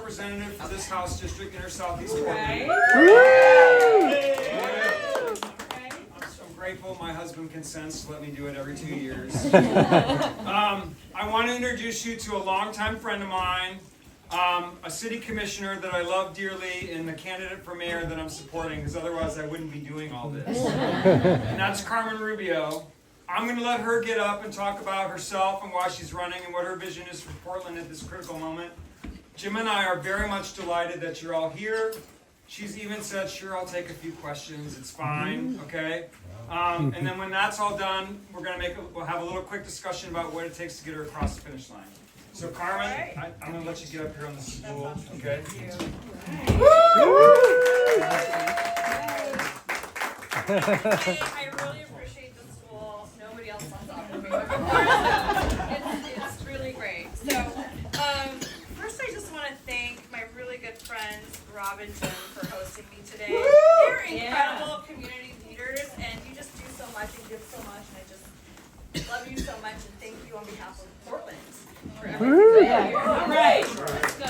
representative for this House district in our Southeast Portland. I'm grateful my husband consents to let me do it every 2 years. I want to introduce you to a longtime friend of mine, a city commissioner that I love dearly, and the candidate for mayor that I'm supporting, because otherwise I wouldn't be doing all this. And that's Carmen Rubio. I'm going to let her get up and talk about herself and why she's running and what her vision is for Portland at this critical moment. Jim and I are very much delighted that you're all here. She's even said, sure, I'll take a few questions. It's fine, okay? And then when that's all done, we'll have a little quick discussion about what it takes to get her across the finish line. So Carmen, I'm going to let you get up here on the stool, okay? I really appreciate the school. Nobody else on top of me. It's really great. So, first I just want to thank my really good friends, Rob and Jim, for hosting me today. They're incredible community leaders, and you just do so much and give so much, and I just love you so much, and thank you on behalf of Portland for everything that you're doing. All right, let's go.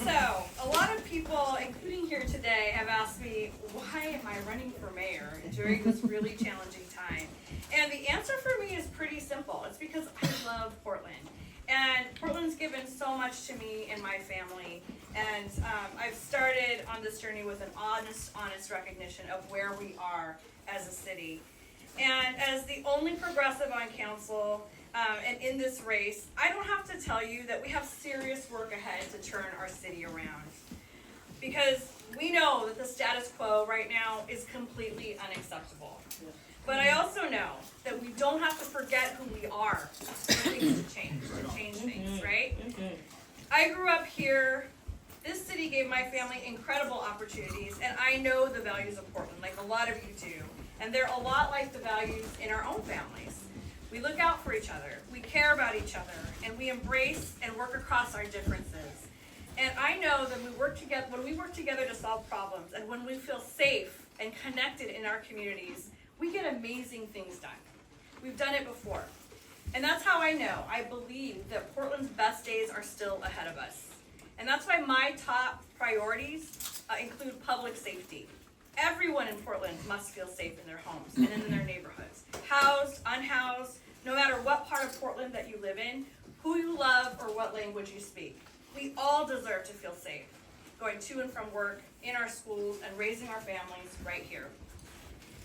So, a lot of people, including here today, have asked me, why am I running for mayor during this really challenging time? And the answer for me is pretty simple. It's because I love Portland. And Portland's given so much to me and my family. And I've started on this journey with an honest recognition of where we are as a city. And as the only progressive on council, and in this race, I don't have to tell you that we have serious work ahead to turn our city around. Because we know that the status quo right now is completely unacceptable. But I also know that we don't have to forget who we are for things to change things, right? I grew up here. This city gave my family incredible opportunities, and I know the values of Portland, like a lot of you do. And they're a lot like the values in our own families. We look out for each other, we care about each other, and we embrace and work across our differences. And I know that when we work together to solve problems, and when we feel safe and connected in our communities, we get amazing things done. We've done it before. And that's how I know. I believe that Portland's best days are still ahead of us. And that's why my top priorities include public safety. Everyone in Portland must feel safe in their homes and in their neighborhoods. Housed, unhoused, no matter what part of Portland that you live in, who you love, or what language you speak. We all deserve to feel safe, going to and from work, in our schools, and raising our families right here.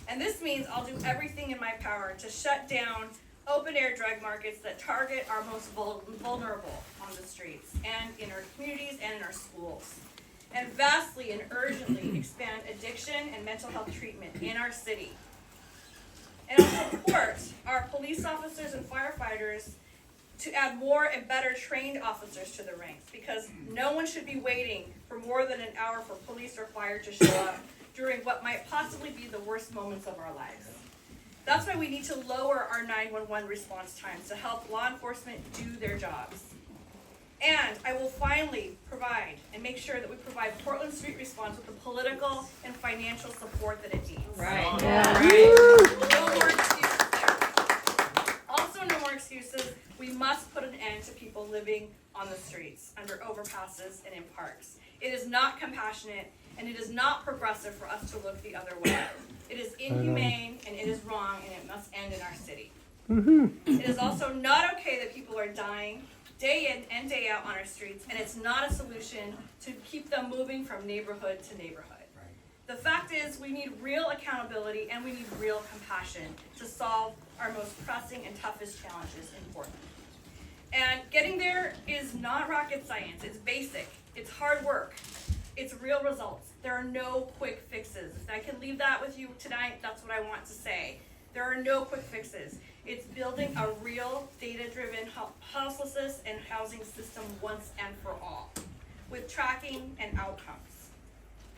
And this means I'll do everything in my power to shut down open-air drug markets that target our most vulnerable on the streets, and in our communities and in our schools. And vastly and urgently expand addiction and mental health treatment in our city. And I'll support our police officers and firefighters to add more and better trained officers to the ranks, because no one should be waiting for more than an hour for police or fire to show up during what might possibly be the worst moments of our lives. That's why we need to lower our 911 response times to help law enforcement do their jobs. And I will finally provide and make sure that we provide Portland Street Response with the political and financial support that it needs. Right. Yeah. Right. No more excuses there. Also, no more excuses. We must put an end to people living on the streets, under overpasses, and in parks. It is not compassionate, and it is not progressive for us to look the other way. It is inhumane, and it is wrong, and it must end in our city. It is also not okay that people are dying day in and day out on our streets, and it's not a solution to keep them moving from neighborhood to neighborhood. The fact is, we need real accountability and we need real compassion to solve our most pressing and toughest challenges in Portland. And getting there is not rocket science, it's basic, it's hard work, it's real results. There are no quick fixes. If I can leave that with you tonight, that's what I want to say. There are no quick fixes. It's building a real data-driven houselessness and housing system once and for all, with tracking and outcomes.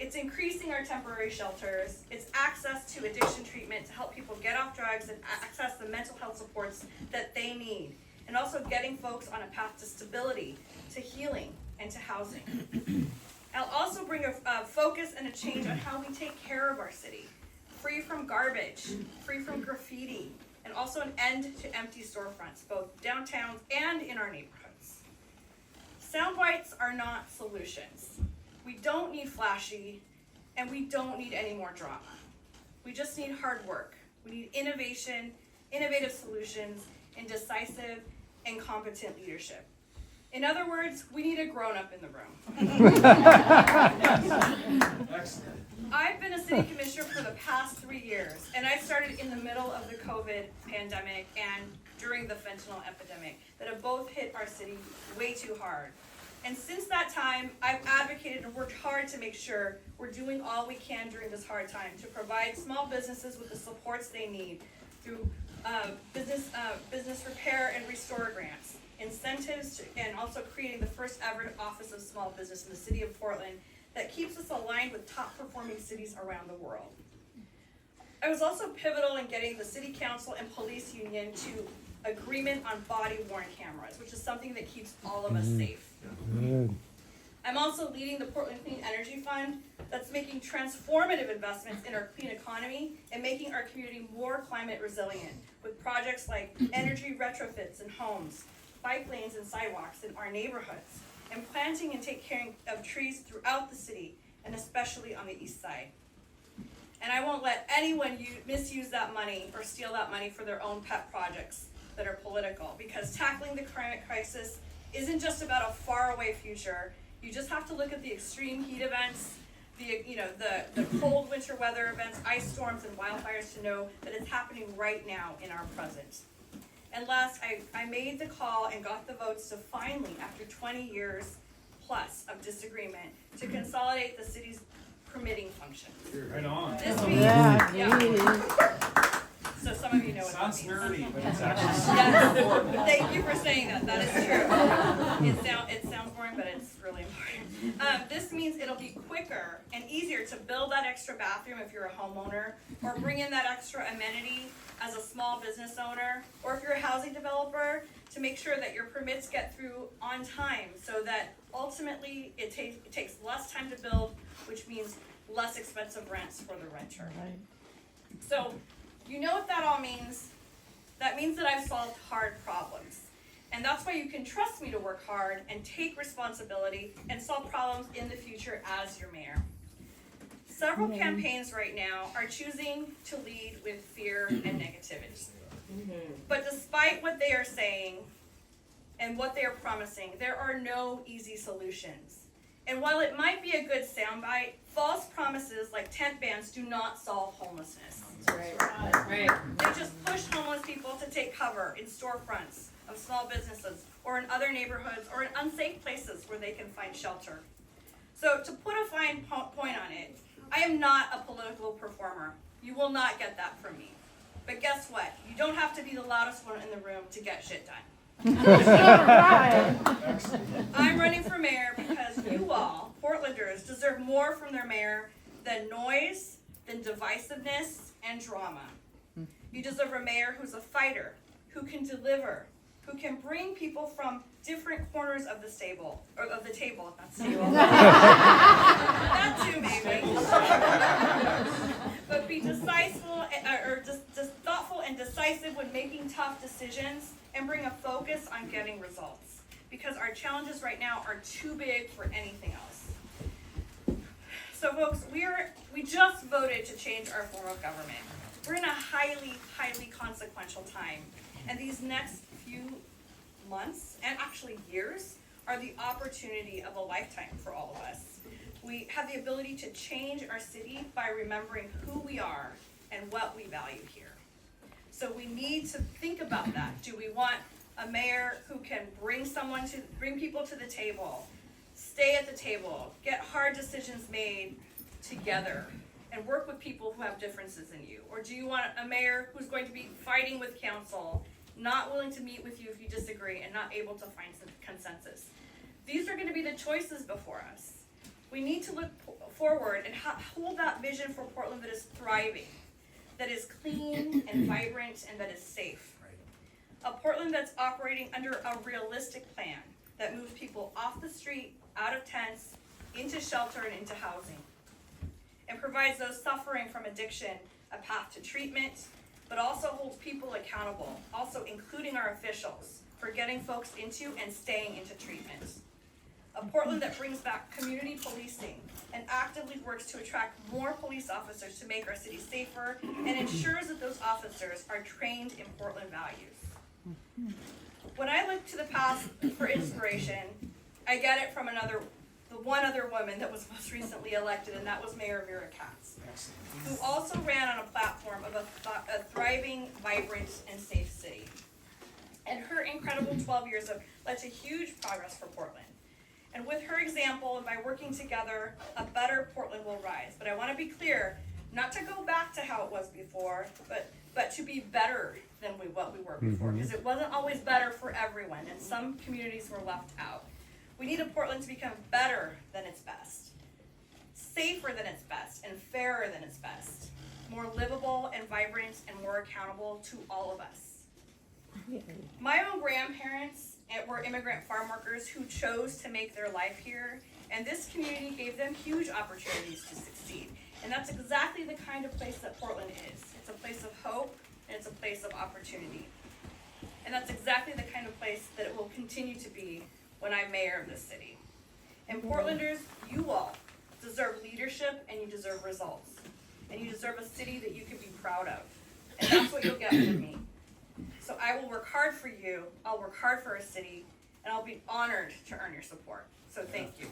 It's increasing our temporary shelters. It's access to addiction treatment to help people get off drugs and access the mental health supports that they need. And also getting folks on a path to stability, to healing, and to housing. I'll also bring a focus and a change on how we take care of our city. Free from garbage, free from graffiti, and also an end to empty storefronts, both downtowns and in our neighborhoods. Sound bites are are not solutions. We don't need flashy, and we don't need any more drama. We just need hard work. We need innovation, innovative solutions, and decisive and competent leadership. In other words, we need a grown-up in the room. Excellent. I've been a city commissioner for the past 3 years, and I started in the middle of the COVID pandemic and during the fentanyl epidemic that have both hit our city way too hard. And since that time, I've advocated and worked hard to make sure we're doing all we can during this hard time to provide small businesses with the supports they need through business repair and restore grants, incentives, and also creating the first ever Office of Small Business in the city of Portland that keeps us aligned with top performing cities around the world. I was also pivotal in getting the city council and police union to agreement on body-worn cameras, which is something that keeps all of us safe. Good. I'm also leading the Portland Clean Energy Fund that's making transformative investments in our clean economy and making our community more climate resilient with projects like energy retrofits in homes, bike lanes and sidewalks in our neighborhoods, and planting and taking care of trees throughout the city, and especially on the east side. And I won't let anyone misuse that money or steal that money for their own pet projects that are political, because tackling the climate crisis isn't just about a faraway future. You just have to look at the extreme heat events, the cold winter weather events, ice storms, and wildfires to know that it's happening right now in our present. And last, I made the call and got the votes to finally, after 20 years plus of disagreement, to consolidate the city's permitting functions. Right on. This means, so some of you know what Sounds that means. nerdy, but it's actually super Yes, important. thank you for saying that. That is true. It sounds boring, but it's really important. This means it'll be quicker and easier to build that extra bathroom if you're a homeowner, or bring in that extra amenity as a small business owner, or if you're a housing developer, to make sure that your permits get through on time, so that ultimately it takes less time to build, which means less expensive rents for the renter. So, you know what that all means? That means that I've solved hard problems. And that's why you can trust me to work hard and take responsibility and solve problems in the future as your mayor. Several campaigns right now are choosing to lead with fear and negativity. But despite what they are saying and what they are promising, there are no easy solutions. And while it might be a good soundbite, false promises like tent bans do not solve homelessness. Right. They just push homeless people to take cover in storefronts of small businesses or in other neighborhoods or in unsafe places where they can find shelter. So to put a fine point on it, I am not a political performer. You will not get that from me. But guess what? You don't have to be the loudest one in the room to get shit done. I'm running for mayor because you all, Portlanders, deserve more from their mayor than noise, than divisiveness and drama. You deserve a mayor who's a fighter, who can deliver, who can bring people from different corners of the table, not stable. That too, maybe. But be decisive, just thoughtful and decisive when making tough decisions, and bring a focus on getting results. Because our challenges right now are too big for anything else. So folks, we just voted to change our form of government. We're in a highly, highly consequential time. And these next few months, and actually years, are the opportunity of a lifetime for all of us. We have the ability to change our city by remembering who we are and what we value here. So we need to think about that. Do we want a mayor who can bring people to the table, stay at the table, get hard decisions made together, and work with people who have differences in you? Or do you want a mayor who's going to be fighting with council, not willing to meet with you if you disagree, and not able to find some consensus? These are going to be the choices before us. We need to look forward and hold that vision for Portland that is thriving, that is clean and vibrant, and that is safe. A Portland that's operating under a realistic plan that moves people off the street, out of tents, into shelter and into housing, and provides those suffering from addiction a path to treatment, but also holds people accountable, also including our officials, for getting folks into and staying into treatment. A Portland that brings back community policing and actively works to attract more police officers to make our city safer and ensures that those officers are trained in Portland values. When I look to the past for inspiration, I get it from the one other woman that was most recently elected, and that was Mayor Vera Katz, who also ran on a platform of a thriving, vibrant, and safe city. And her incredible 12 years have led to huge progress for Portland. And with her example, and by working together, a better Portland will rise. But I want to be clear, not to go back to how it was before, but to be better than what we were before, because it wasn't always better for everyone, and some communities were left out. We need a Portland to become better than its best, safer than its best, and fairer than its best, more livable and vibrant and more accountable to all of us. My own grandparents were immigrant farm workers who chose to make their life here, and this community gave them huge opportunities to succeed. And that's exactly the kind of place that Portland is. It's a place of hope, and it's a place of opportunity. And that's exactly the kind of place that it will continue to be when I'm mayor of this city. And Portlanders, you all deserve leadership, and you deserve results. And you deserve a city that you can be proud of. And that's what you'll get from me. So I will work hard for you, I'll work hard for our city, and I'll be honored to earn your support. So thank you.